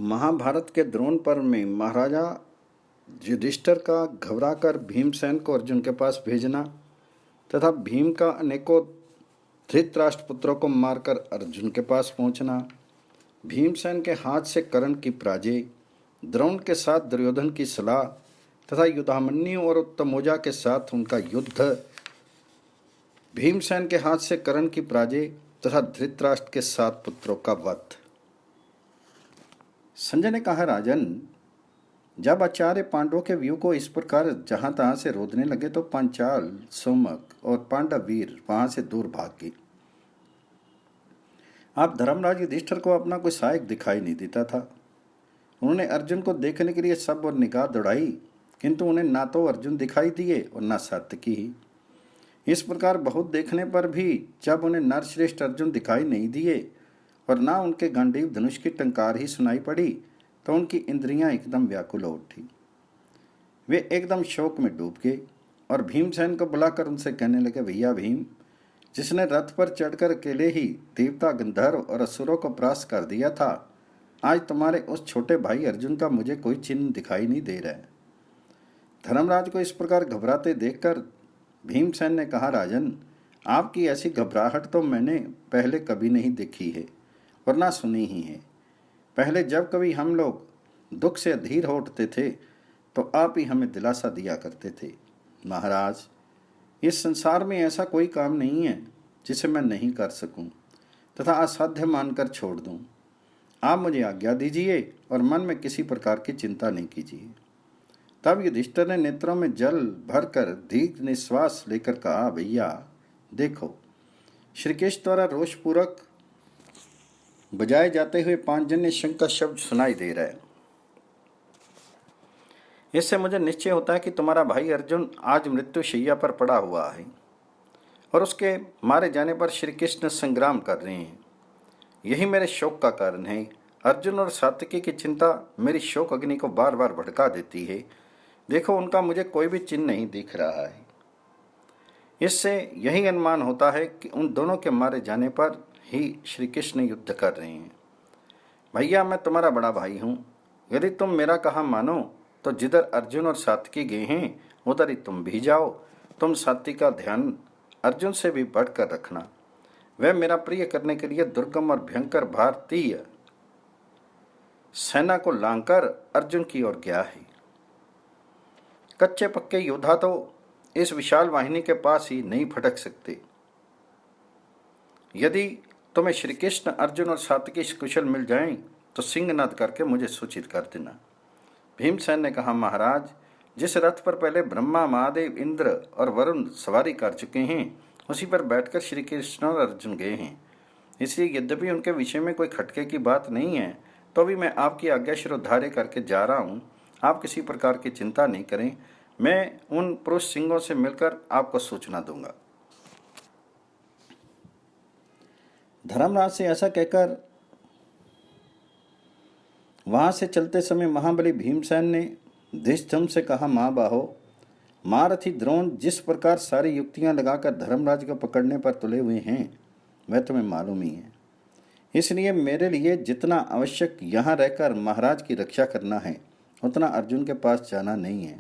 महाभारत के द्रोण पर्व में महाराजा युधिष्ठिर का घबराकर भीमसेन को अर्जुन के पास भेजना तथा भीम का अनेकों धृतराष्ट्र पुत्रों को मारकर अर्जुन के पास पहुंचना, भीमसेन के हाथ से कर्ण की पराजय, द्रोण के साथ दुर्योधन की सलाह तथा युधामन्यु और उत्तमौजा के साथ उनका युद्ध, भीमसेन के हाथ से कर्ण की पराजय तथा धृतराष्ट्र के साथ पुत्रों का वध। संजय ने कहा, राजन, जब आचार्य पांडवों के व्यू को इस प्रकार जहां तहां से रोधने लगे तो पांचाल, सोमक और पांडव वीर वहां से दूर भाग गए। आप धर्मराज युधिष्ठिर को अपना कोई सहायक दिखाई नहीं देता था। उन्होंने अर्जुन को देखने के लिए सब और निगाह दौड़ाई, किंतु उन्हें ना तो अर्जुन दिखाई दिए और ना सात्यकी ही। इस प्रकार बहुत देखने पर भी जब उन्हें नरश्रेष्ठ अर्जुन दिखाई नहीं दिए और ना उनके गांडीव धनुष की टंकार ही सुनाई पड़ी तो उनकी इंद्रियां एकदम व्याकुल हो उठी। वे एकदम शोक में डूब गए और भीमसेन को बुलाकर उनसे कहने लगे, भैया भीम, जिसने रथ पर चढ़कर अकेले ही देवता, गंधर्व और असुरों को परास्त कर दिया था, आज तुम्हारे उस छोटे भाई अर्जुन का मुझे कोई चिन्ह दिखाई नहीं दे रहा है। धर्मराज को इस प्रकार घबराते देखकर भीमसेन ने कहा, राजन, आपकी ऐसी घबराहट तो मैंने पहले कभी नहीं देखी है और ना सुनी ही है। पहले जब कभी हम लोग दुख से अधीर हो उठते थे तो आप ही हमें दिलासा दिया करते थे। महाराज, इस संसार में ऐसा कोई काम नहीं है जिसे मैं नहीं कर सकूं तथा असाध्य मानकर छोड़ दूं। आप मुझे आज्ञा दीजिए और मन में किसी प्रकार की चिंता नहीं कीजिए। तब युधिष्ठिर ने नेत्रों में जल भरकर दीर्घ निश्वास लेकर कहा, भैया देखो, श्री कृष्ण द्वारा रोषपूर्वक बजाए जाते हुए पांचजन्य शंख का शब्द सुनाई दे रहा है। इससे मुझे निश्चय होता है कि तुम्हारा भाई अर्जुन आज मृत्यु शैया पर पड़ा हुआ है और उसके मारे जाने पर श्री कृष्ण संग्राम कर रहे हैं। यही मेरे शोक का कारण है। अर्जुन और सात्यकी की चिंता मेरी शोक अग्नि को बार बार भड़का देती है। देखो, उनका मुझे कोई भी चिन्ह नहीं दिख रहा है। इससे यही अनुमान होता है कि उन दोनों के मारे जाने पर ही श्री कृष्ण युद्ध कर रहे हैं। भैया, मैं तुम्हारा बड़ा भाई हूँ। यदि तुम मेरा कहा मानो तो जिधर अर्जुन और सात्यकी गए हैं उधर ही तुम भी जाओ। तुम सात्यकी का ध्यान अर्जुन से भी बढ़कर रखना। वह मेरा प्रिय करने के लिए दुर्गम और भयंकर भारतीय सेना को लांघकर अर्जुन की ओर गया है। कच्चे पक्के योद्धा तो इस विशाल वाहिनी के पास ही नहीं फटक सकते। यदि तुम्हें श्री कृष्ण, अर्जुन और सात्यकी कुशल मिल जाएं तो सिंहनाद करके मुझे सूचित कर देना। भीमसेन ने कहा, महाराज, जिस रथ पर पहले ब्रह्मा, महादेव, इंद्र और वरुण सवारी कर चुके हैं उसी पर बैठकर श्री कृष्ण और अर्जुन गए हैं। इसलिए यद्यपि उनके विषय में कोई खटके की बात नहीं है तो भी मैं आपकी आज्ञा शिरोधार्य करके जा रहा हूँ। आप किसी प्रकार की चिंता नहीं करें। मैं उन पुरुष सिंहों से मिलकर आपको सूचना दूंगा। धर्मराज से ऐसा कहकर वहां से चलते समय महाबली भीमसेन ने धृष्टद्युम्न से कहा, महाबाहो, महारथी द्रोण जिस प्रकार सारी युक्तियां लगाकर धर्मराज को पकड़ने पर तुले हुए हैं वह तुम्हें मालूम ही है। इसलिए मेरे लिए जितना आवश्यक यहाँ रहकर महाराज की रक्षा करना है उतना अर्जुन के पास जाना नहीं है।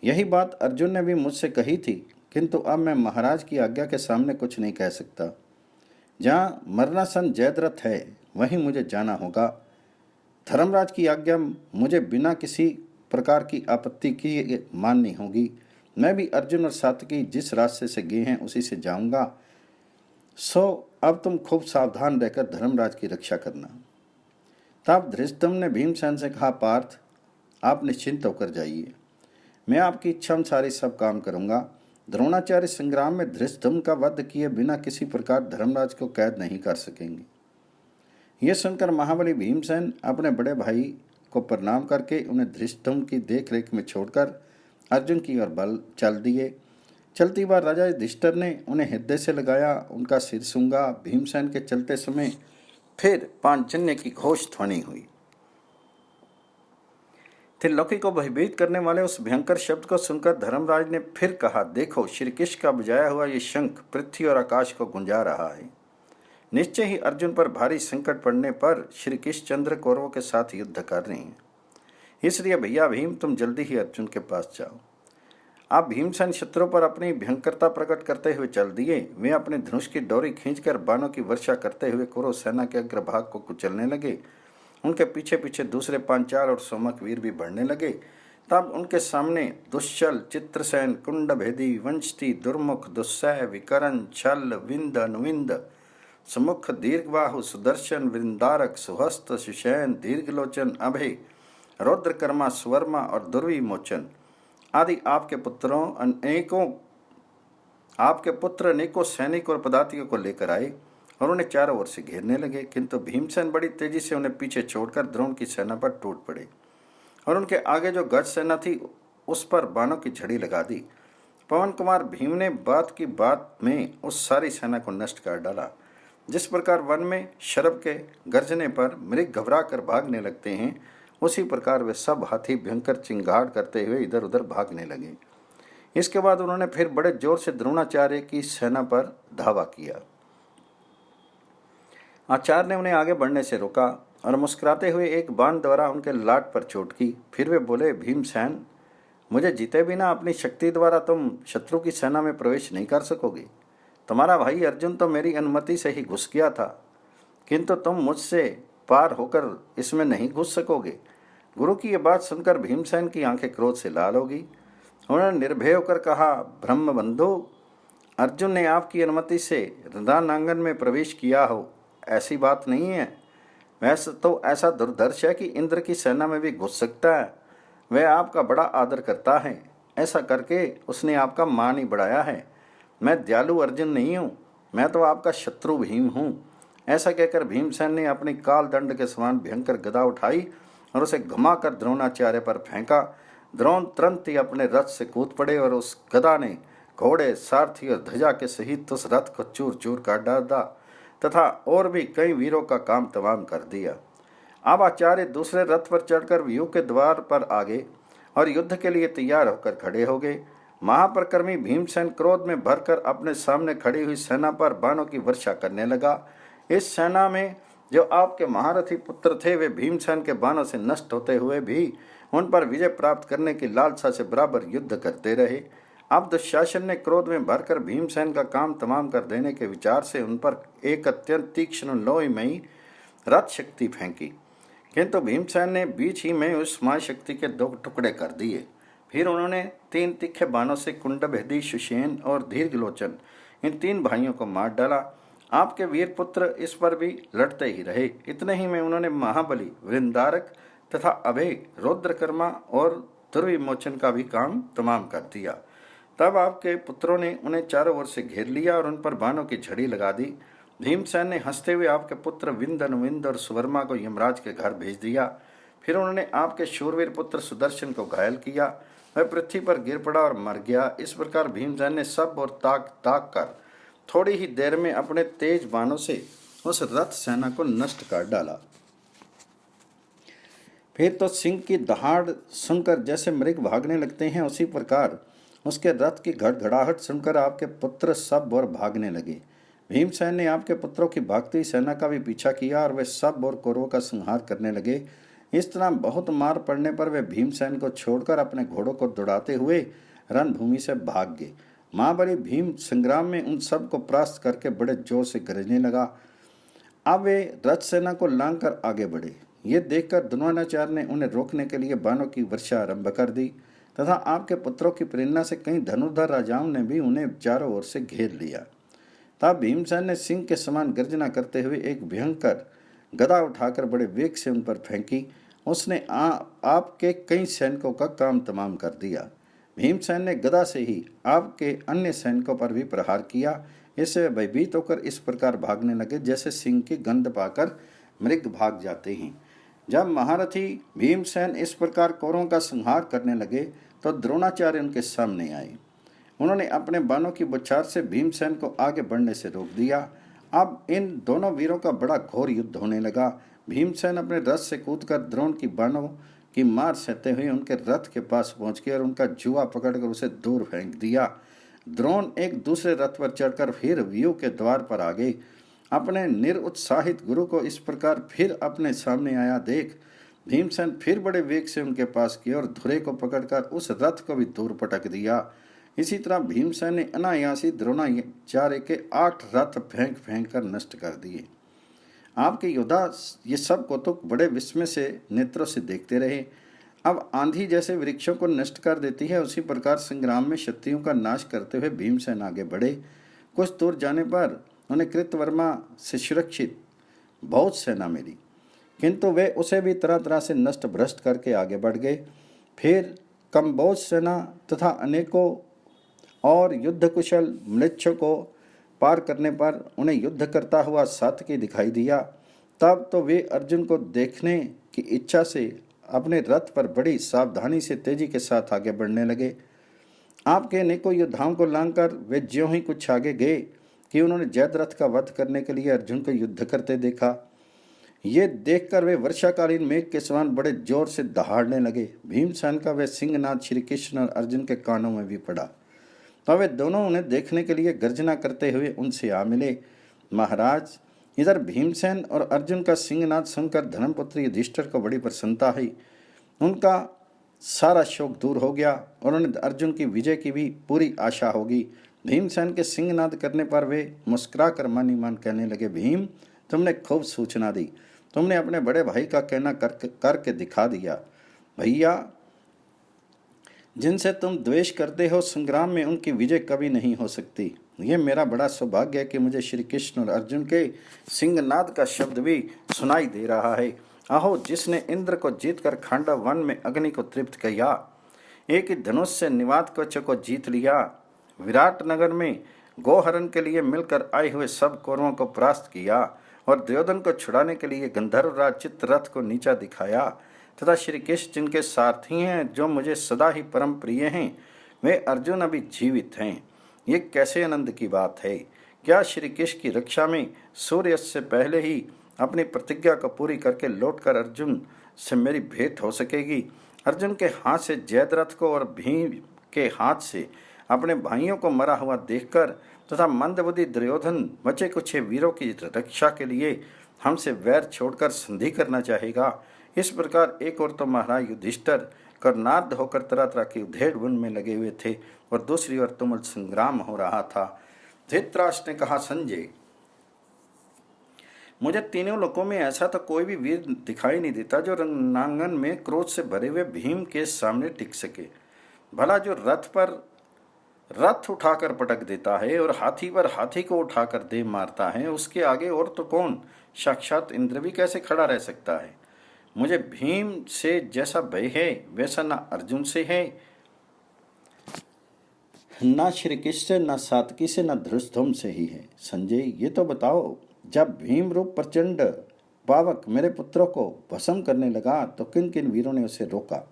यही बात अर्जुन ने भी मुझसे कही थी, किंतु अब मैं महाराज की आज्ञा के सामने कुछ नहीं कह सकता। जहाँ मरणासन जयद्रथ है वहीं मुझे जाना होगा। धर्मराज की आज्ञा मुझे बिना किसी प्रकार की आपत्ति की माननी होगी। मैं भी अर्जुन और सात्यकी जिस रास्ते से गए हैं उसी से जाऊंगा। सो अब तुम खूब सावधान रहकर धर्मराज की रक्षा करना। तब धृष्टद्युम्न ने भीमसेन से कहा, पार्थ, आप निश्चिंत होकर जाइए। मैं आपकी इच्छा अनुसार ही सब काम करूंगा। द्रोणाचार्य संग्राम में धृष्टद्युम्न का वध किए बिना किसी प्रकार धर्मराज को कैद नहीं कर सकेंगे। यह सुनकर महाबली भीमसेन अपने बड़े भाई को प्रणाम करके उन्हें धृष्टद्युम्न की देखरेख में छोड़कर अर्जुन की ओर बल चल दिए। चलती बार राजा युधिष्ठिर ने उन्हें हृदय से लगाया, उनका सिर सूंघा। भीमसेन के चलते समय फिर पांचजन्य की घोष ध्वनि हुई। त्रिलोकी को भयभीत करने वाले उस भयंकर शब्द को सुनकर धर्मराज ने फिर कहा, देखो, श्री कृष्ण का बजाया हुआ ये शंख पृथ्वी और आकाश को गुंजा रहा है। निश्चय ही अर्जुन पर भारी संकट पड़ने पर श्री कृष्णचंद्र कौरवों के साथ युद्ध कर रहे हैं। इसलिए भैया भीम, तुम जल्दी ही अर्जुन के पास जाओ। आप भीमसेन शत्रु पर अपनी भयंकरता प्रकट करते हुए चल दिए। वे अपने धनुष की डोरी खींचकर बाणों की वर्षा करते हुए कौरव सेना के अग्रभाग को कुचलने लगे। उनके पीछे पीछे दूसरे पांचाल और सोमक वीर भी बढ़ने लगे। तब उनके सामने दुश्शल, चित्रसेन, कुंडभेदी, वंशती, दुर्मुख, दुस्सह, विकरण, छल, विंद, अनुविंद, सुमुख, दीर्घबाहु, सुदर्शन, वृंदारक, सुहस्त, सुशैन, दीर्घलोचन, अभय, रौद्रकर्मा, स्वर्मा और दुर्विमोचन आदि आपके पुत्र अनेकों सैनिक और पदातियों को लेकर आए और उन्हें चारों ओर से घेरने लगे। किंतु भीमसेन बड़ी तेजी से उन्हें पीछे छोड़कर द्रोण की सेना पर टूट पड़े और उनके आगे जो गज सेना थी उस पर बाणों की झड़ी लगा दी। पवन कुमार भीम ने बात की बात में उस सारी सेना को नष्ट कर डाला। जिस प्रकार वन में शरभ के गर्जने पर मृग घबरा कर भागने लगते हैं, उसी प्रकार वे सब हाथी भयंकर चिंगाड़ करते हुए इधर उधर भागने लगे। इसके बाद उन्होंने फिर बड़े जोर से द्रोणाचार्य की सेना पर धावा किया। आचार्य ने उन्हें आगे बढ़ने से रोका और मुस्कुराते हुए एक बाण द्वारा उनके लाट पर चोट की। फिर वे बोले, भीमसेन, मुझे जीते बिना अपनी शक्ति द्वारा तुम शत्रु की सेना में प्रवेश नहीं कर सकोगे। तुम्हारा भाई अर्जुन तो मेरी अनुमति से ही घुस गया था, किंतु तुम मुझसे पार होकर इसमें नहीं घुस सकोगे। गुरु की यह बात सुनकर भीमसेन की आंखें क्रोध से लाल होगी। उन्होंने निर्भय होकर कहा, ब्रह्मबंधु, अर्जुन ने आपकी अनुमति से रणांगन में प्रवेश किया हो, ऐसी बात नहीं है। वैसे तो ऐसा दुर्धर्ष है कि इंद्र की सेना में भी घुस सकता है। वह आपका बड़ा आदर करता है, ऐसा करके उसने आपका मान ही बढ़ाया है। मैं दयालु अर्जुन नहीं हूँ, मैं तो आपका शत्रु भीम हूँ। ऐसा कहकर भीमसेन ने अपनी काल दंड के समान भयंकर गदा उठाई और उसे घुमाकर द्रोणाचार्य पर फेंका। द्रोण तुरंत ही अपने रथ से कूद पड़े और उस गदा ने घोड़े, सारथी और ध्वजा के सहित उस रथ को चूर चूर कर डाला तथा और भी कई वीरों का काम तमाम कर दिया। अब आचार्य दूसरे रथ पर चढ़कर व्यू के द्वार पर आ गए और युद्ध के लिए तैयार होकर खड़े हो गए। महापराक्रमी भीमसेन क्रोध में भरकर अपने सामने खड़ी हुई सेना पर बाणों की वर्षा करने लगा। इस सेना में जो आपके महारथी पुत्र थे, वे भीमसेन के बाणों से नष्ट होते हुए भी उन पर विजय प्राप्त करने की लालसा से बराबर युद्ध करते रहे। अब दुशासन ने क्रोध में भरकर भीमसेन का काम तमाम कर देने के विचार से उन पर एक अत्यंत तीक्ष्ण लोहमयी रथ शक्ति फेंकी, किंतु भीमसेन ने बीच ही में उस माय शक्ति के 2 टुकड़े कर दिए। फिर उन्होंने 3 तीखे बाणों से कुंडभेदी, सुशेन और दीर्घलोचन इन 3 भाइयों को मार डाला। आपके वीर पुत्र इस पर भी लड़ते ही रहे। इतने ही में उन्होंने महाबली, वृंदारक तथा अभय, रौद्रकर्मा और दुर्विमोचन का भी काम तमाम कर दिया। तब आपके पुत्रों ने उन्हें चारों ओर से घेर लिया और उन पर बाणों की झड़ी लगा दी। भीमसेन ने हंसते हुए आपके पुत्र विंद, अनुविंद और सुवर्मा को यमराज के घर भेज दिया। फिर उन्होंने आपके शूरवीर पुत्र सुदर्शन को घायल किया। वह पृथ्वी पर गिर पड़ा और मर गया। इस प्रकार भीमसेन ने सब और ताक ताक कर थोड़ी ही देर में अपने तेज बाणों से उस रथ सेना को नष्ट कर डाला। फिर तो सिंह की दहाड़ सुनकर जैसे मृग भागने लगते हैं, उसी प्रकार उसके रथ की घड़घड़ाहट सुनकर आपके पुत्र सब और भागने लगे। भीमसेन ने आपके पुत्रों की भागती सेना का भी पीछा किया और वे सब और कौरवों का संहार करने लगे। इस तरह बहुत मार पड़ने पर वे भीमसेन को छोड़कर अपने घोड़ों को दौड़ाते हुए रणभूमि से भाग गए। महाबली भीम संग्राम में उन सब को परास्त करके बड़े जोर से गरजने लगा। अब वे रथ सेना को लांग कर आगे बढ़े। ये देखकर द्रोणाचार्य ने उन्हें रोकने के लिए बाणों की वर्षा आरंभ कर दी तथा आपके पुत्रों की प्रेरणा से कई धनुर्धर राजाओं ने भी उन्हें चारों ओर से घेर लिया। तब भीमसेन ने सिंह के समान गर्जना करते हुए एक भयंकर गदा उठाकर बड़े वेग से उन पर फेंकी। उसने आपके कई सैनिकों का काम तमाम कर दिया। भीमसेन ने गदा से ही आपके अन्य सैनिकों पर भी प्रहार किया। इससे वे भयभीत होकर इस प्रकार भागने लगे जैसे सिंह की गंध पाकर मृग भाग जाते हैं। जब महारथी भीमसेन इस प्रकार कौरवों का संहार करने लगे तो द्रोणाचार्य उनके सामने आए। उन्होंने अपने बाणों की बौछार से भीमसेन को आगे बढ़ने से रोक दिया। अब इन दोनों वीरों का बड़ा घोर युद्ध होने लगा। भीमसेन अपने रथ से कूदकर द्रोण की बाणों की मार सहते हुए उनके रथ के पास पहुंच गए और उनका जुआ पकड़कर उसे दूर फेंक दिया। द्रोण एक दूसरे रथ पर चढ़कर फिर व्यू के द्वार पर आ गए अपने निरुत्साहित गुरु को इस प्रकार फिर अपने सामने आया देख भीमसेन फिर बड़े वेग से उनके पास किया और धुरे को पकड़कर उस रथ को भी दूर पटक दिया। इसी तरह भीमसेन ने अनायासी द्रोणाचार्य के 8 रथ फेंक फेंक कर नष्ट कर दिए। आपके योद्धा ये सब कौतुक बड़े विस्मय से नेत्रों से देखते रहे। अब आंधी जैसे वृक्षों को नष्ट कर देती है, उसी प्रकार संग्राम में शत्रुओं का नाश करते हुए भीमसेन आगे बढ़े। कुछ दूर जाने पर उन्हें कृतवर्मा से सुरक्षित बहुत सेना मिली, किंतु वे उसे भी तरह तरह से नष्ट भ्रष्ट करके आगे बढ़ गए। फिर कम्बोज सेना तथा अनेकों और युद्ध कुशल म्लेच्छों को पार करने पर उन्हें युद्ध करता हुआ सात्यकी दिखाई दिया। तब तो वे अर्जुन को देखने की इच्छा से अपने रथ पर बड़ी सावधानी से तेजी के साथ आगे बढ़ने लगे। आपके अनेकों योद्धाओं को लांघकर वे ज्यों ही कुछ आगे गए कि उन्होंने जयद्रथ का वध करने के लिए अर्जुन को युद्ध करते देखा। ये देखकर वे वर्षाकालीन मेघ के समान बड़े जोर से दहाड़ने लगे। भीमसेन का वे सिंहनाद श्री कृष्ण और अर्जुन के कानों में भी पड़ा, तो वे दोनों उन्हें देखने के लिए गर्जना करते हुए उनसे आ मिले। महाराज, इधर भीमसेन और अर्जुन का सिंहनाद सुनकर धर्मपुत्र युधिष्ठिर को बड़ी प्रसन्नता हुई। उनका सारा शोक दूर हो गया और उन्हें अर्जुन की विजय की भी पूरी आशा होगी। भीमसेन के सिंहनाद करने पर वे मुस्कुरा कर मानी मान कहने लगे, भीम, तुमने खूब सूचना दी, तुमने अपने बड़े भाई का कहना करके दिखा दिया। भैया, जिनसे तुम द्वेष करते हो, संग्राम में उनकी विजय कभी नहीं हो सकती। ये मेरा बड़ा सौभाग्य है कि मुझे श्री कृष्ण और अर्जुन के सिंहनाद का शब्द भी सुनाई दे रहा है। आहो, जिसने इंद्र को जीतकर खांडव वन में अग्नि को तृप्त किया, एक ही धनुष से निवात कवच को जीत लिया, विराट नगर में गोहरण के लिए मिलकर आए हुए सब कौरवों को परास्त किया और दुर्योधन को छुड़ाने के लिए गंधर्व राज चित्ररथ को नीचा दिखाया, तथा श्री कृष्ण जिनके सारथी हैं, जो मुझे सदा ही परम प्रिय हैं, वे अर्जुन अभी जीवित हैं। ये कैसे आनंद की बात है। क्या श्री कृष्ण की रक्षा में सूर्यास्त से पहले ही अपनी प्रतिज्ञा को पूरी करके लौटकर अर्जुन से मेरी भेंट हो सकेगी। अर्जुन के हाथ से जयद्रथ को और भीम के हाथ से अपने भाइयों को मरा हुआ देखकर तथा मंदबुद्धि दुर्योधन बचे कुछ वीरों की रक्षा के लिए हमसे वैर छोड़कर संधि करना चाहेगा। इस प्रकार एक ओर तो महाराज युधिष्ठिर कर्णार्ध होकर तरह तरह की उधेड़ बुन में लगे हुए थे और दूसरी ओर तुमुल संग्राम हो रहा था। धृतराष्ट्र ने कहा, संजय, मुझे तीनों लोकों में ऐसा तो कोई भी वीर दिखाई नहीं देता जो रणांगन में क्रोध से भरे हुए भीम के सामने टिक सके। भला जो रथ पर रथ उठाकर पटक देता है और हाथी पर हाथी को उठाकर दे मारता है, उसके आगे और तो कौन, साक्षात इंद्र भी कैसे खड़ा रह सकता है। मुझे भीम से जैसा भय है वैसा ना अर्जुन से है, ना श्री कृष्ण से, ना सातकी से, ना धृष्टुम्न से ही है। संजय, ये तो बताओ, जब भीम रूप प्रचंड पावक मेरे पुत्रों को भस्म करने लगा तो किन किन वीरों ने उसे रोका।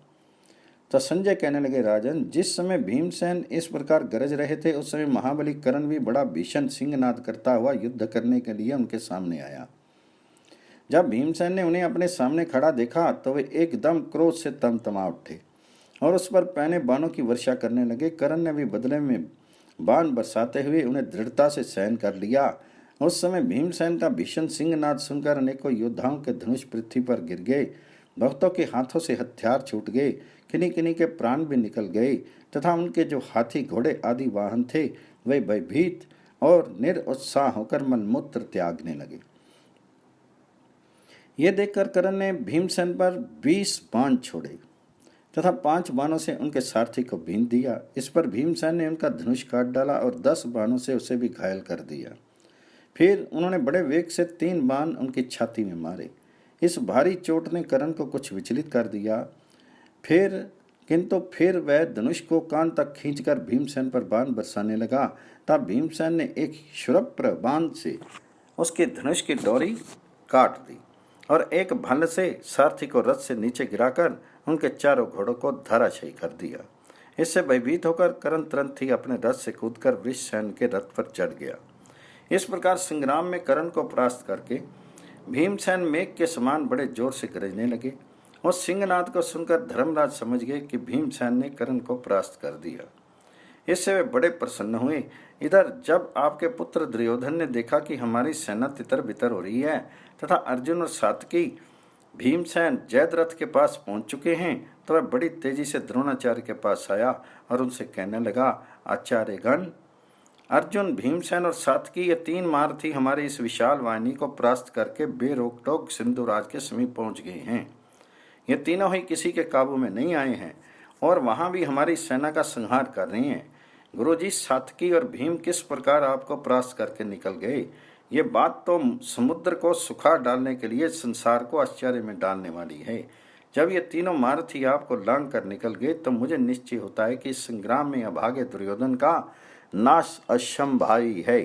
तो संजय कहने लगे, राजन, जिस समय भीमसेन इस प्रकार गरज रहे थे, उस समय महाबली कर्ण भी बड़ा भीषण सिंहनाद करता हुआ युद्ध करने के लिए उनके सामने आया। जब भीमसेन ने उन्हें अपने सामने खड़ा देखा तो वे एकदम क्रोध से तमतमा उठे और उस पर पैने बाणों की वर्षा करने लगे। कर्ण ने भी बदले में बाण बरसाते हुए उन्हें दृढ़ता से सहन कर लिया। उस समय भीमसेन का भीषण सिंहनाद सुनकर अनेकों योद्धाओं के धनुष पृथ्वी पर गिर गए, भक्तों के हाथों से हथियार छूट गए, किन्हीं किन्हीं के प्राण भी निकल गए तथा उनके जो हाथी घोड़े आदि वाहन थे वे भयभीत और निरुत्साह होकर मनमूत्र त्यागने लगे। ये देखकर कर्ण ने भीमसेन पर 20 बाण छोड़े तथा 5 बाणों से उनके सारथी को बींध दिया। इस पर भीमसेन ने उनका धनुष काट डाला और 10 बाणों से उसे भी घायल कर दिया। फिर उन्होंने बड़े वेग से 3 बाण उनकी छाती में मारे। इस भारी चोट ने कर्ण को कुछ विचलित कर दिया। फिर वह धनुष को कान तक खींचकर भीमसेन पर बाण बरसाने लगा। तब भीमसेन ने एक शूरप्र बाण से उसके धनुष की डोरी काट दी और एक भल्ल से सारथी को रथ से नीचे गिराकर उनके चारों घोड़ों को धराशायी कर दिया। इससे भयभीत होकर कर्ण तुरंत ही अपने रथ से कूदकर वृषसेन के रथ पर चढ़ गया। इस प्रकार संग्राम में कर्ण को परास्त करके भीमसेन मेघ के समान बड़े जोर से गरजने लगे। उस सिंहनाद को सुनकर धर्मराज समझ गए कि भीमसेन ने कर्ण को परास्त कर दिया। इससे वे बड़े प्रसन्न हुए। इधर जब आपके पुत्र दुर्योधन ने देखा कि हमारी सेना तितर बितर हो रही है तथा अर्जुन और सात्विकी भीमसेन जयद्रथ के पास पहुंच चुके हैं, तो वह बड़ी तेजी से द्रोणाचार्य के पास आया और उनसे कहने लगा, आचार्यगण, अर्जुन, भीमसेन और सात्विकी, ये 3 महारथी हमारी इस विशाल वाहिनी को परास्त करके बेरोक टोक सिंधुराज के समीप पहुंच गए हैं। ये तीनों ही किसी के काबू में नहीं आए हैं और वहां भी हमारी सेना का संहार कर रहे हैं। गुरुजी, सात्विकी और भीम किस प्रकार आपको परास्त करके निकल गए, ये बात तो समुद्र को सुखा डालने के लिए संसार को आश्चर्य में डालने वाली है। जब ये तीनों महारथी आपको लांग कर निकल गए तो मुझे निश्चय होता है कि इस संग्राम में अभागे दुर्योधन का नाश असंभावी है।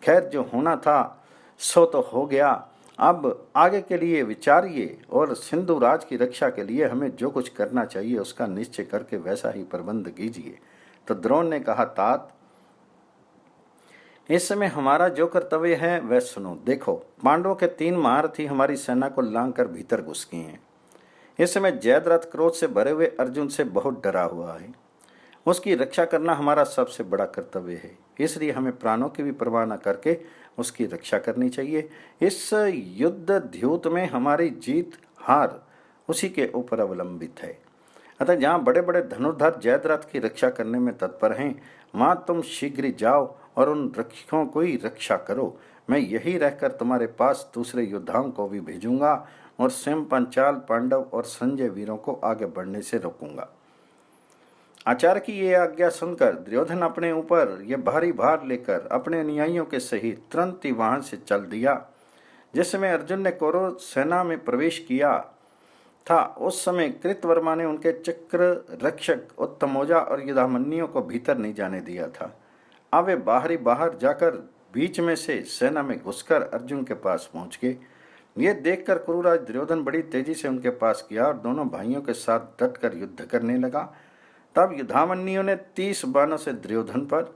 खैर, जो होना था सो तो हो गया। अब आगे के लिए विचारिए और सिंधु राज की रक्षा के लिए हमें जो कुछ करना चाहिए उसका निश्चय करके वैसा ही प्रबंध कीजिए। तो द्रोण ने कहा, तात, इस समय हमारा जो कर्तव्य है वह सुनो। देखो, पांडवों के 3 महारथी हमारी सेना को लांग कर भीतर घुस गए हैं। इस समय जयद्रथ क्रोध से भरे हुए अर्जुन से बहुत डरा हुआ है। उसकी रक्षा करना हमारा सबसे बड़ा कर्तव्य है, इसलिए हमें प्राणों की भी परवाह न करके उसकी रक्षा करनी चाहिए। इस युद्ध द्यूत में हमारी जीत हार उसी के ऊपर अवलंबित है। अतः जहाँ बड़े बड़े धनुर्धर जयद्रथ की रक्षा करने में तत्पर हैं, वहाँ तुम शीघ्र ही जाओ और उन रक्षकों को ही रक्षा करो। मैं यही रहकर तुम्हारे पास दूसरे योद्धाओं को भी भेजूंगा और स्वयं पंचाल, पांडव और संजय वीरों को आगे बढ़ने से रोकूंगा। आचार्य की ये आज्ञा सुनकर दुर्योधन अपने ऊपर ये भारी भार लेकर अपने अनुयायियों के सहित तुरंत ही वहां से चल दिया। जिस समय अर्जुन ने कौरव सेना में प्रवेश किया था, उस समय कृतवर्मा ने उनके चक्र रक्षक उत्तमोजा और युधामन्युओं को भीतर नहीं जाने दिया था। अब वे बाहर जाकर बीच में से सेना में घुसकर अर्जुन के पास पहुंच गए। ये देखकर कुरुराज दुर्योधन बड़ी तेजी से उनके पास गया और दोनों भाइयों के साथ डटकर युद्ध करने लगा। तब युधामन्युओं ने 30 बाणों से दुर्योधन पर,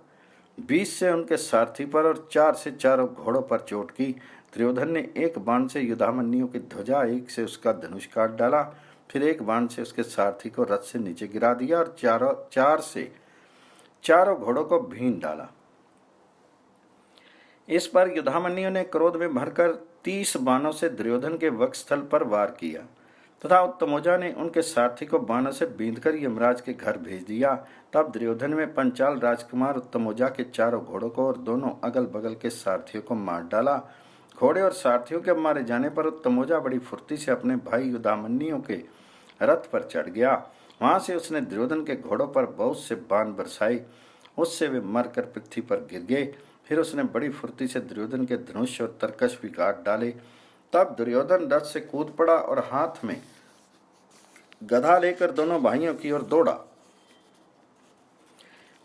20 से उनके सारथी पर और 4 से चारों घोड़ों पर चोट की। दुर्योधन ने एक बाण से युधामन्यु की ध्वजा, एक से उसका धनुष काट डाला, फिर एक बाण से उसके सारथी को रथ से नीचे गिरा दिया और 4 से चारों घोड़ों को भीन डाला। इस पर युधामन्यु ने क्रोध में भरकर 30 बाणों से दुर्योधन के वक्षस्थल पर वार किया तथा उत्तमोजा ने उनके सारथी को बाणों से बींधकर यमराज के घर भेज दिया। तब दुर्योधन में पंचाल राजकुमार उत्तमोजा के चारों घोड़ों को और दोनों अगल बगल के सारथियों को मार डाला। घोड़े और सारथियों के मारे जाने पर उत्तमोजा बड़ी फुर्ती से अपने भाई युधामन्यु के रथ पर चढ़ गया। वहां से उसने दुर्योधन के घोड़ों पर बहुत से बाण बरसाए, उससे वे मरकर पृथ्वी पर गिर गए। फिर उसने बड़ी फुर्ती से दुर्योधन के धनुष और तरकश भी काट डाले। तब दुर्योधन रथ से कूद पड़ा और हाथ में गदा लेकर दोनों भाइयों की ओर दौड़ा।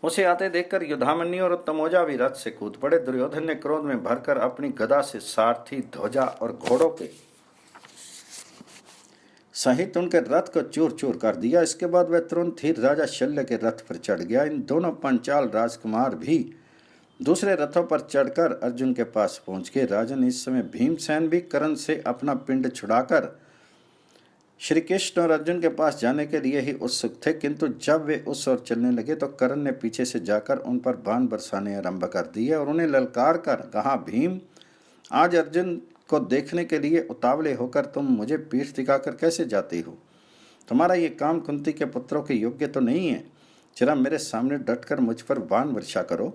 उसे आते देखकर युधामन्यु और उत्तमोजा भी रथ से कूद पड़े। दुर्योधन ने क्रोध में भरकर अपनी गदा से सारथी, ध्वजा और घोड़ों के सहित उनके रथ को चूर चूर कर दिया। इसके बाद वह तुरंत ही राजा शल्य के रथ पर चढ़ गया। इन दोनों पंचाल राजकुमार भी दूसरे रथों पर चढ़कर अर्जुन के पास पहुंच गए। राजन, इस समय भीमसेन भी कर्ण से अपना पिंड छुड़ाकर श्री कृष्ण और अर्जुन के पास जाने के लिए ही उत्सुक थे, किंतु जब वे उस ओर चलने लगे तो कर्ण ने पीछे से जाकर उन पर बाण बरसाने आरंभ कर दिए और उन्हें ललकार कर कहा, भीम, आज अर्जुन को देखने के लिए उतावले होकर तुम मुझे पीठ दिखाकर कैसे जाती हो? तुम्हारा ये काम कुंती के पुत्रों के योग्य तो नहीं है। जरा मेरे सामने डटकर मुझ पर बाण वर्षा करो।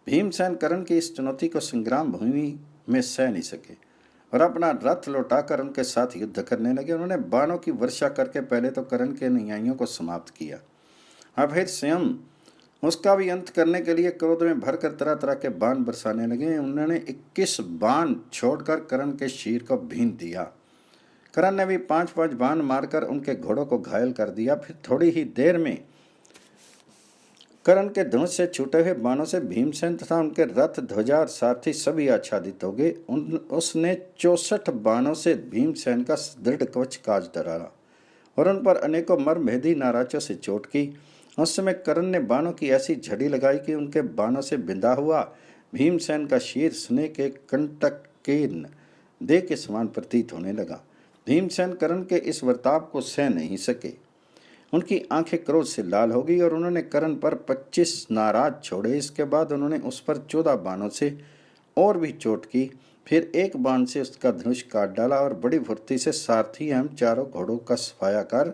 भीमसेन कर्ण की इस चुनौती को संग्राम भूमि में सह नहीं सके और अपना रथ लौटाकर उनके साथ युद्ध करने लगे। उन्होंने बाणों की वर्षा करके पहले तो कर्ण के अनुयायियों को समाप्त किया, अब फिर स्वयं उसका भी अंत करने के लिए क्रोध में भरकर तरह तरह के बाण बरसाने लगे। उन्होंने 21 बाण छोड़कर कर्ण के शीर को भीन दिया। कर्ण ने भी 5-5 बाण मारकर उनके घोड़ों को घायल कर दिया। फिर थोड़ी ही देर में कर्ण के धनुष से छूटे हुए बाणों से भीमसेन तथा उनके रथ, ध्वजा और सारथी सभी आच्छादित हो गए। उसने 64 बाणों से भीमसेन का दृढ़ कवच काट डाला और उन पर अनेकों मर्मभेदी नाराजों से चोट की। उस समय कर्ण ने बाणों की ऐसी झड़ी लगाई कि उनके बाणों से बिंधा हुआ भीमसेन का शीर स्नेह के कंटक के देह के समान प्रतीत होने लगा। भीमसेन कर्ण के इस वर्ताव को सह नहीं सके उनकी आंखें क्रोध से लाल हो गई और उन्होंने कर्ण पर 25 नाराज छोड़े। इसके बाद उन्होंने उस पर 14 बाणों से और भी चोट की। फिर एक बाण से उसका धनुष काट डाला और बड़ी फुर्ती से सारथी एवं चारों घोड़ों का सफाया कर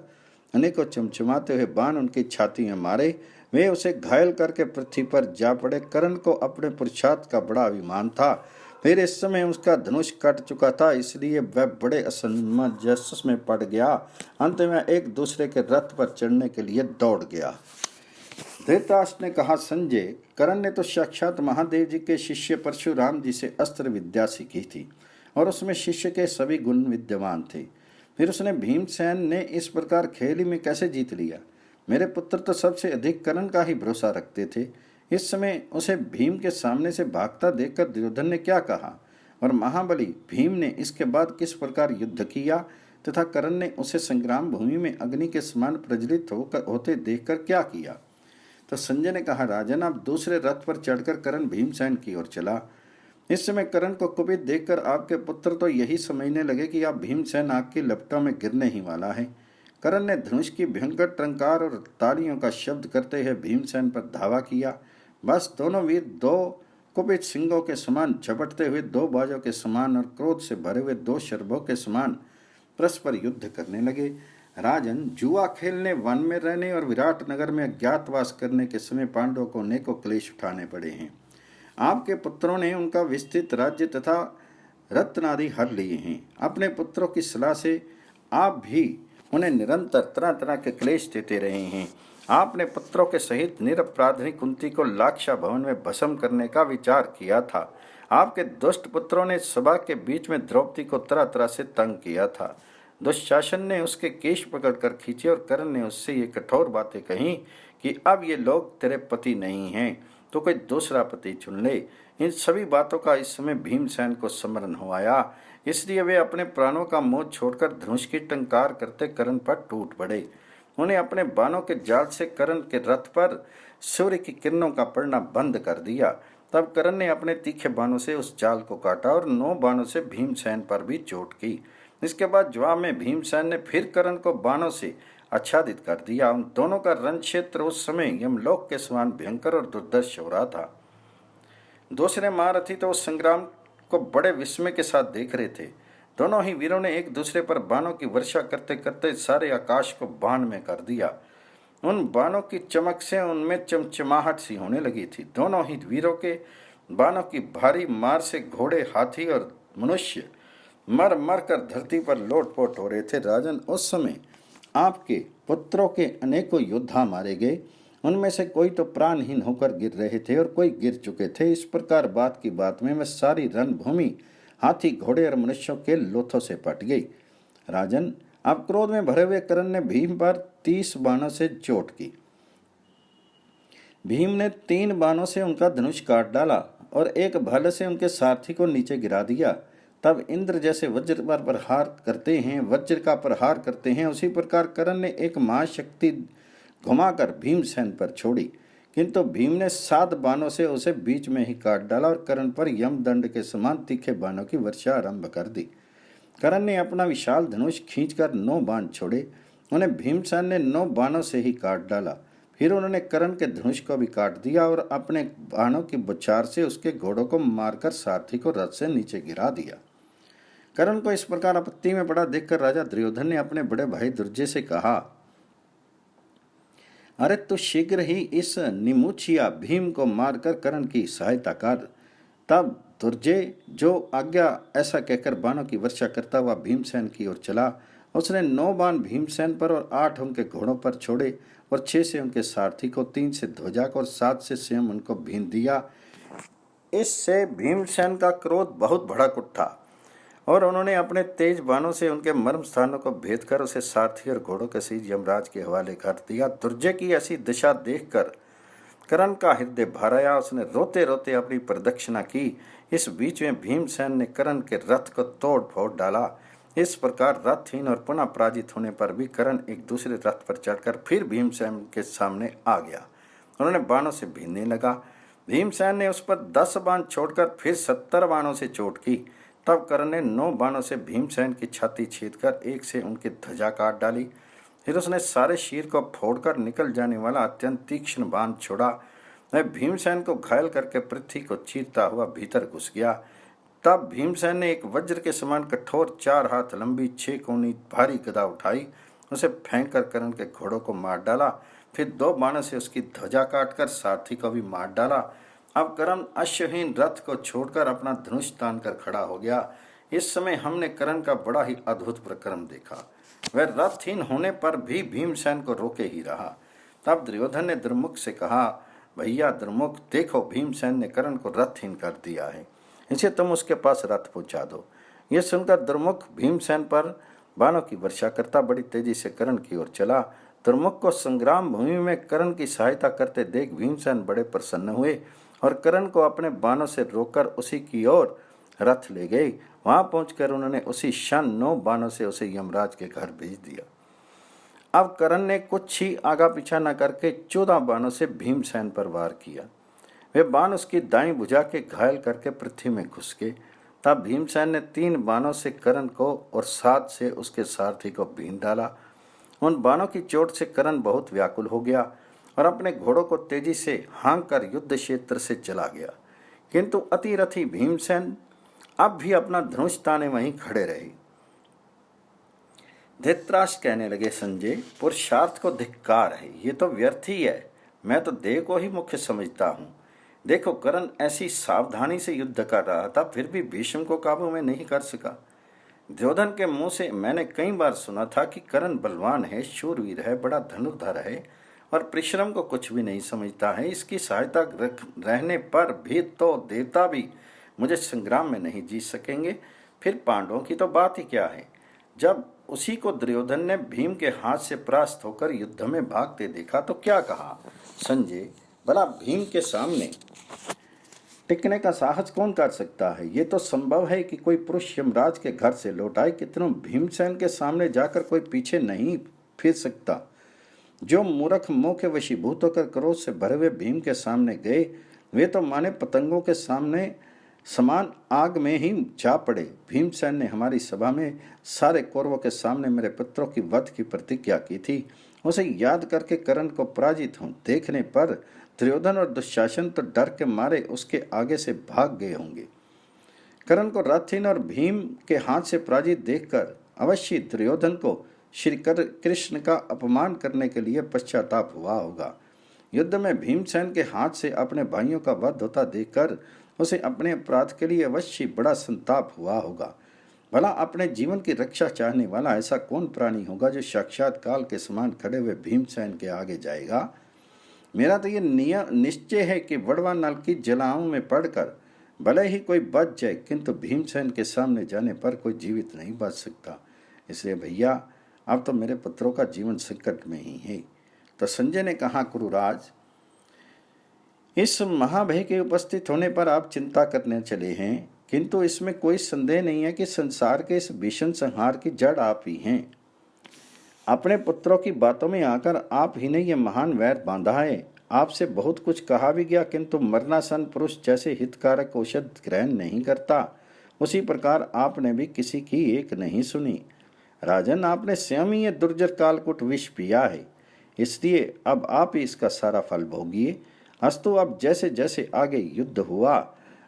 अनेकों चमचमाते हुए बाण उनकी छाती में मारे। वे उसे घायल करके पृथ्वी पर जा पड़े। कर्ण को अपने पुरुषार्थ का बड़ा अभिमान था। फिर इस समय उसका धनुष कट चुका था, इसलिए वह बड़े असमंजस में पड़ गया। अंत में एक दूसरे के रथ पर चढ़ने के लिए दौड़ गया। धृतराष्ट्र ने कहा, संजय, कर्ण ने तो साक्षात महादेव जी के शिष्य परशुराम जी से अस्त्र विद्या सीखी थी और उसमें शिष्य के सभी गुण विद्यमान थे। फिर उसने भीमसेन ने इस प्रकार खेल में कैसे जीत लिया? मेरे पुत्र तो सबसे अधिक कर्ण का ही भरोसा रखते थे। इस समय उसे भीम के सामने से भागता देखकर दुर्योधन ने क्या कहा और महाबली भीम ने इसके बाद किस प्रकार युद्ध किया तथा कर्ण ने उसे संग्राम भूमि में अग्नि के समान प्रज्वलित होते देखकर क्या किया? तो संजय ने कहा, राजन, आप दूसरे रथ पर चढ़कर कर्ण भीमसेन की ओर चला। इस समय कर्ण को कुपित देखकर आपके पुत्र तो यही समझने लगे कि आप भीमसेन आग की लपटों में गिरने ही वाला है। कर्ण ने धनुष की भयंकर टंकार और तालियों का शब्द करते हुए भीमसेन पर धावा किया। बस दोनों वीर दो कुपित सिंहों के समान झपटते हुए, दो बाजों के समान और क्रोध से भरे हुए दो शरभों के समान परस्पर युद्ध करने लगे। राजन, जुआ खेलने, वन में रहने और विराट नगर में अज्ञातवास करने के समय पांडवों को अनेकों क्लेश उठाने पड़े हैं। आपके पुत्रों ने उनका विस्तृत राज्य तथा रत्न आदि हर लिए हैं। अपने पुत्रों की सलाह से आप भी उन्हें निरंतर तरह तरह के क्लेश देते रहे हैं। आपने पुत्रों के सहित निरपराधिनी कुंती को लाक्षा भवन में भस्म करने का विचार किया था। आपके दुष्ट पुत्रों ने सभा के बीच में द्रौपदी को तरह तरह से तंग किया था। दुशासन ने उसके केश पकड़कर खींचे और कर्ण ने उससे ये कठोर बातें कही कि अब ये लोग तेरे पति नहीं हैं, तो कोई दूसरा पति चुन ले। इन सभी बातों का इस समय भीमसेन को स्मरण हो आया, इसलिए वे अपने प्राणों का मोह छोड़कर धनुष की टंकार करते कर्ण पर टूट पड़े। उन्हें अपने बाणों के जाल से कर्ण के रथ पर सूर्य की किरणों का पड़ना बंद कर दिया। तब कर्ण ने अपने तीखे बाणों से उस जाल को काटा और 9 बाणों से भीमसेन पर भी चोट की। इसके बाद जवाब में भीमसेन ने फिर कर्ण को बाणों से आच्छादित कर दिया। उन दोनों का रण क्षेत्र उस समय यमलोक के समान भयंकर और दुर्दर्श हो रहा था। दूसरे महारथी तो उस संग्राम को बड़े विस्मय के साथ देख रहे थे। दोनों ही वीरों ने एक दूसरे पर बाणों की वर्षा करते करते सारे आकाश को बाण में कर दिया। उन बाणों की चमक से उनमें चमचमाहट सी होने लगी थी। दोनों ही वीरों के बाणों की भारी मार से घोड़े, हाथी और मनुष्य मर मर कर धरती पर लोटपोट हो रहे थे। राजन, उस समय आपके पुत्रों के अनेकों योद्धा मारे गए। उनमें से कोई तो प्राणहीन होकर गिर रहे थे और कोई गिर चुके थे। इस प्रकार बात की बात में सारी रणभूमि हाथी, घोड़े और मनुष्यों के लोथों से पट गई। राजन, अब क्रोध में भरे हुए कर्ण ने भीम पर 30 बाणों से चोट की। भीम ने 3 बाणों से उनका धनुष काट डाला और एक भाले से उनके सारथी को नीचे गिरा दिया। तब इंद्र जैसे वज्र पर प्रहार करते हैं, वज्र का प्रहार करते हैं, उसी प्रकार कर्ण ने एक महाशक्ति घुमाकर भीमसेन पर छोड़ी, किंतु भीम ने 7 बाणों से उसे बीच में ही काट डाला और कर्ण पर यमदंड के समान तीखे बाणों की वर्षा आरंभ कर दी। कर्ण ने अपना विशाल धनुष खींचकर 9 बाण छोड़े। उन्हें भीमसेन ने 9 बाणों से ही काट डाला। फिर उन्होंने कर्ण के धनुष को भी काट दिया और अपने बाणों की बौछार से उसके घोड़ों को मारकर सारथी को रथ से नीचे गिरा दिया। कर्ण को इस प्रकार आपत्ति में पड़ा देखकर राजा दुर्योधन ने अपने बड़े भाई दुर्जय से कहा, अरे तू शीघ्र ही इस निमुछिया भीम को मारकर कर्ण की सहायता कर। तब दुर्जय जो आज्ञा ऐसा कहकर बाणों की वर्षा करता हुआ भीमसेन की ओर चला। उसने 9 बाण भीमसेन पर और 8 उनके घोड़ों पर छोड़े और 6 से उनके सारथी को, 3 से ध्वजा को और 7 से स्वयं उनको भीन दिया। इससे भीमसेन का क्रोध बहुत भड़क उठा और उन्होंने अपने तेज बाणों से उनके मर्म स्थानों को भेद कर उसे सारथी और घोड़ों के सहित यमराज के हवाले कर दिया। दुर्जय की ऐसी दिशा देखकर कर्ण का हृदय भर आया। उसने रोते रोते अपनी प्रदक्षिणा की। इस बीच में भीमसेन ने कर्ण के रथ को तोड़ फोड़ डाला। इस प्रकार रथहीन और पुनः पराजित होने पर भी कर्ण एक दूसरे रथ पर चढ़कर फिर भीमसेन के सामने आ गया। उन्होंने बाणों से भीनने लगा। भीमसेन ने उस पर 10 बाण छोड़कर फिर 70 बाणों से चोट की। तब कर्ण ने 9 बाणों से भीमसेन की छाती छेदकर एक से उनकी ध्वजा काट डाली। फिर उसने सारे शीर को फोड़कर निकल जाने वाला अत्यंत तीक्ष्ण बाण छोड़ा। वह भीमसेन को घायल करके पृथ्वी को चीरता हुआ भीतर घुस गया। तब भीमसेन ने एक वज्र के समान कठोर 4 हाथ लंबी 6 कोनी भारी गदा उठाई, उसे फेंक कर कर्ण के घोड़ों को मार डाला। फिर 2 बाणों से उसकी ध्वजा काटकर सारथी को भी मार डाला। अब कर्ण अश्वहीन रथ को छोड़कर अपना धनुष तान कर खड़ा हो गया। इस समय हमने कर्ण का बड़ा ही अद्भुत प्रक्रम देखा। वह रथहीन होने पर भी भीमसेन को रोके ही रहा। तब दुर्योधन ने दुर्मुख से कहा, भैया दुर्मुख, देखो भीमसेन ने कर्ण को रथहीन कर दिया है, इसे तुम उसके पास रथ पहुंचा दो। यह सुनकर दुर्मुख भीमसेन पर बाणों की वर्षा करता बड़ी तेजी से कर्ण की ओर चला। दुर्मुख को संग्राम भूमि में कर्ण की सहायता करते देख भीमसेन बड़े प्रसन्न हुए और कर्ण को अपने बाणों से रोककर उसी की ओर रथ ले गए। वहां पहुंचकर उन्होंने उसी क्षण 9 बाणों से उसे यमराज के घर भेज दिया। अब कर्ण ने कुछ ही आगा पीछा न करके 14 बाणों से भीमसेन पर वार किया। वे बाण उसकी दाईं भुजा के घायल करके पृथ्वी में घुस गए। तब भीमसेन ने 3 बाणों से कर्ण को और 7 से उसके सारथी को बीन डाला। उन बाणों की चोट से कर्ण बहुत व्याकुल हो गया और अपने घोड़ों को तेजी से हाँक कर युद्ध क्षेत्र से चला गया। किंतु अतिरथी भीमसेन अब भी अपना धनुष ताने वहीं खड़े रहे। धृतराष्ट्र कहने लगे, संजय, पुरुषार्थ को धिक्कार है, ये तो व्यर्थ ही है। मैं तो देह को ही मुख्य समझता हूँ। देखो, कर्ण ऐसी सावधानी से युद्ध कर रहा था, फिर भी भीष्म को काबू में नहीं कर सका। दुर्योधन के मुंह से मैंने कई बार सुना था कि कर्ण बलवान है, शूरवीर है, बड़ा धनुर्धर है और परिश्रम को कुछ भी नहीं समझता है। इसकी सहायता रहने पर भी तो देवता भी मुझे संग्राम में नहीं जीत सकेंगे, फिर पांडवों की तो बात ही क्या है। जब उसी को दुर्योधन ने भीम के हाथ से परास्त होकर युद्ध में भागते देखा तो क्या कहा, संजय, भला भीम के सामने टिकने का साहस कौन कर सकता है। ये तो संभव है कि कोई पुरुष यमराज के घर से लौट आए, कितनों भीमसेन के सामने जाकर कोई पीछे नहीं फिर सकता। जो मूर्ख मोह के वशीभूत होकर क्रोध से भरे हुए भीम के सामने गए, वे तो माने पतंगों के सामने समान आग में ही जा पड़े। भीमसेन ने हमारी सभा में सारे कौरवों के सामने मेरे पुत्रों की वध की प्रतिज्ञा की थी। उसे याद करके कर्ण को पराजित हों देखने पर दुर्योधन और दुशासन तो डर के मारे उसके आगे से भाग गए होंगे। कर्ण को रथहीन और भीम के हाथ से पराजित देखकर अवश्य दुर्योधन को श्री कृष्ण का अपमान करने के लिए पश्चाताप हुआ होगा। युद्ध में भीमसेन के हाथ से अपने भाइयों का वध होता देखकर उसे अपने अपराध के लिए अवश्य बड़ा संताप हुआ होगा। भला अपने जीवन की रक्षा चाहने वाला ऐसा कौन प्राणी होगा जो साक्षात काल के समान खड़े हुए भीमसेन के आगे जाएगा। मेरा तो ये निश्चय है कि वड़वा नल की जलाओं में पड़कर भले ही कोई बच जाए, किंतु भीमसेन के सामने जाने पर कोई जीवित नहीं बच सकता। इसलिए भैया, अब तो मेरे पुत्रों का जीवन संकट में ही है। तो संजय ने कहा, कुरुराज, इस महाभय के उपस्थित होने पर आप चिंता करने चले हैं, किंतु इसमें कोई संदेह नहीं है कि संसार के इस भीषण संहार की जड़ आप ही हैं। अपने पुत्रों की बातों में आकर आप ही ने यह महान वैर बांधा है। आपसे बहुत कुछ कहा भी गया, किंतु मरनासन पुरुष जैसे हितकारक औषध ग्रहण नहीं करता, उसी प्रकार आपने भी किसी की एक नहीं सुनी। राजन, आपने स्वयं ही यह दुर्जर कालकूट विष पिया है, इसलिए अब आप ही इसका सारा फल भोगिए। अस्तु, अब जैसे जैसे आगे युद्ध हुआ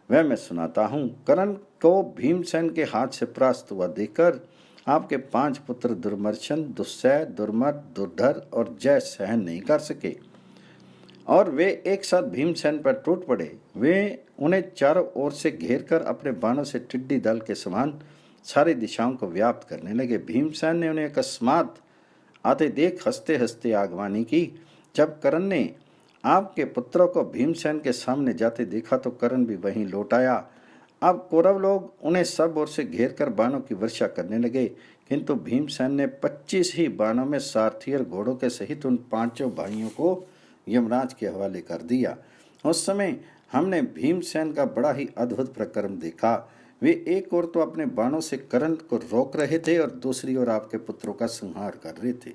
वह मैं सुनाता हूँ। कर्ण को भीमसेन के हाथ से परास्त हुआ देखकर आपके 5 पुत्र दुर्मर्शन, दुस्सह, दुर्मद, दुर्धर और जय सहन नहीं कर सके और वे एक साथ भीमसेन पर टूट पड़े। वे उन्हें चारों ओर से घेर कर अपने बाणों से टिड्डी दल के समान सारी दिशाओं को व्याप्त करने लगे। भीमसेन ने उन्हें अकस्मात आते देख हंसते हंसते आगवानी की। जब कर्ण ने आपके पुत्रों को भीमसेन के सामने जाते देखा तो कर्ण भी वहीं लौट आया। अब कौरव लोग उन्हें सब ओर से घेर कर बाणों की वर्षा करने लगे, किंतु भीमसेन ने 25 ही बाणों में सारथी और घोड़ों के सहित उन 5 भाइयों को यमराज के हवाले कर दिया। उस समय हमने भीमसेन का बड़ा ही अद्भुत प्रक्रम देखा। वे एक ओर तो अपने बाणों से कर्ण को रोक रहे थे और दूसरी ओर आपके पुत्रों का संहार कर रहे थे।